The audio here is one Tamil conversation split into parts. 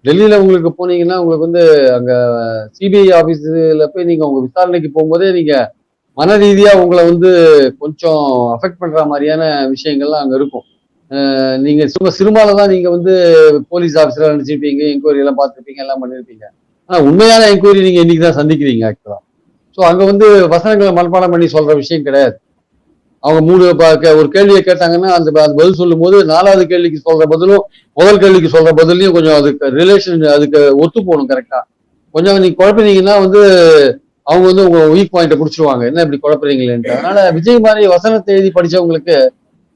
டெல்லியில உங்களுக்கு போனீங்கன்னா உங்களுக்கு வந்து அங்க சிபிஐ ஆபீஸ்ல போய் நீங்க உங்க விசாரணைக்கு போகும்போதே நீங்க மன ரீதியா உங்களை வந்து கொஞ்சம் அஃபெக்ட் பண்ற மாதிரியான விஷயங்கள்லாம் அங்க இருக்கும். நீங்க சும்மா சினிமால தான் நீங்க வந்து போலீஸ் ஆபீசரா நினைச்சிருப்பீங்க, என்கொயரி எல்லாம் பார்த்திருப்பீங்க, எல்லாம் பண்ணிருப்பீங்க. ஆனா உண்மையான என்கொயரி நீங்க இன்னைக்கு தான் சந்திக்கிறீங்க ஆக்சுவலா. சோ அங்க வந்து வசனங்களை மனப்பாடம் பண்ணி சொல்ற விஷயம் கிடையாது. அவங்க ஒரு கேள்வியை கேட்டாங்கன்னா அந்த பதில் சொல்லும் போது 4வது கேள்விக்கு சொல்ற பதிலும் முதல் கேள்விக்கு சொல்ற பதிலையும் கொஞ்சம் அதுக்கு ரிலேஷன் அதுக்கு ஒத்து போகணும் கரெக்டா. கொஞ்சம் நீங்க குழப்பினீங்கன்னா வந்து அவங்க வந்து உங்க வீக் பாயிண்ட புடிச்சிருவாங்க. என்ன இப்படி குழப்பறீங்களேன்ட்டு. அதனால விஜய் மாதிரி வசனத்தை எழுதி படிச்சவங்களுக்கு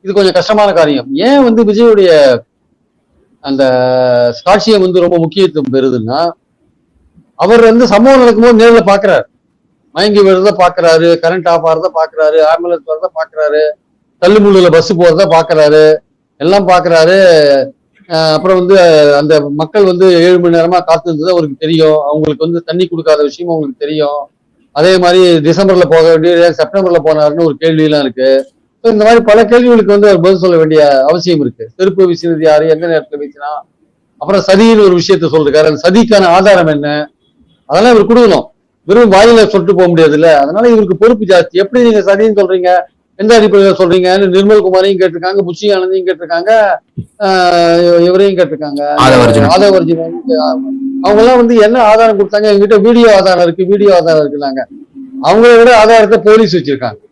இது கொஞ்சம் கஷ்டமான காரியம். ஏன் வந்து விஜயுடைய அந்த சாட்சியம் வந்து ரொம்ப முக்கியத்துவம் பெறுதுன்னா, அவர் வந்து சம்பவம் நடக்கும்போது நேர்ல பாக்குறாரு. மயங்கி விழுறத பாக்குறாரு, கரண்ட் ஆஃப் ஆறத பாக்குறாரு, ஆம்புலன்ஸ் வரத பாக்குறாரு, தள்ளுமுள்ளுல பஸ் போறத பாக்குறாரு, எல்லாம் பாக்குறாரு. அப்புறம் வந்து அந்த மக்கள் வந்து 7 மணி நேரமா காத்திருந்தது அவருக்கு தெரியும். அவங்களுக்கு வந்து தண்ணி கொடுக்காத விஷயமும் அவங்களுக்கு தெரியும். அதே மாதிரி டிசம்பர்ல போக வேண்டிய செப்டம்பர்ல போனாருன்னு ஒரு கேள்வி எல்லாம் இருக்கு. இந்த மாதிரி பல கேள்விகளுக்கு வந்து அவர் பதில் சொல்ல வேண்டிய அவசியம் இருக்கு. செருப்பு வீசினது யாரு, எந்த நேரத்துல வீசினா, அப்புறம் சதின்னு ஒரு விஷயத்த சொல்றாரு. அந்த சதிக்கான ஆதாரம் என்ன, அதெல்லாம் இவர் கொடுக்கணும். வெறும் வாயில சொல்லிட்டு போக முடியாது இல்ல. அதனால இவருக்கு பொறுப்பு ஜாஸ்தி. எப்படி நீங்க சதின்னு சொல்றீங்க, எந்த அடிப்படையில சொல்றீங்கன்னு நிர்மல் குமாரையும் கேட்டிருக்காங்க, புச்சி ஆனந்தையும் கேட்டிருக்காங்க, இவரையும் கேட்டிருக்காங்க, ஆதவர்ஜுன். அவங்க எல்லாம் வந்து என்ன ஆதாரம் கொடுத்தாங்க, எங்ககிட்ட வீடியோ ஆதாரம் இருக்கு, வீடியோ ஆதாரம் இருக்குனாங்க. அவங்கள விட ஆதாரத்தை போலீஸ் வச்சிருக்காங்க.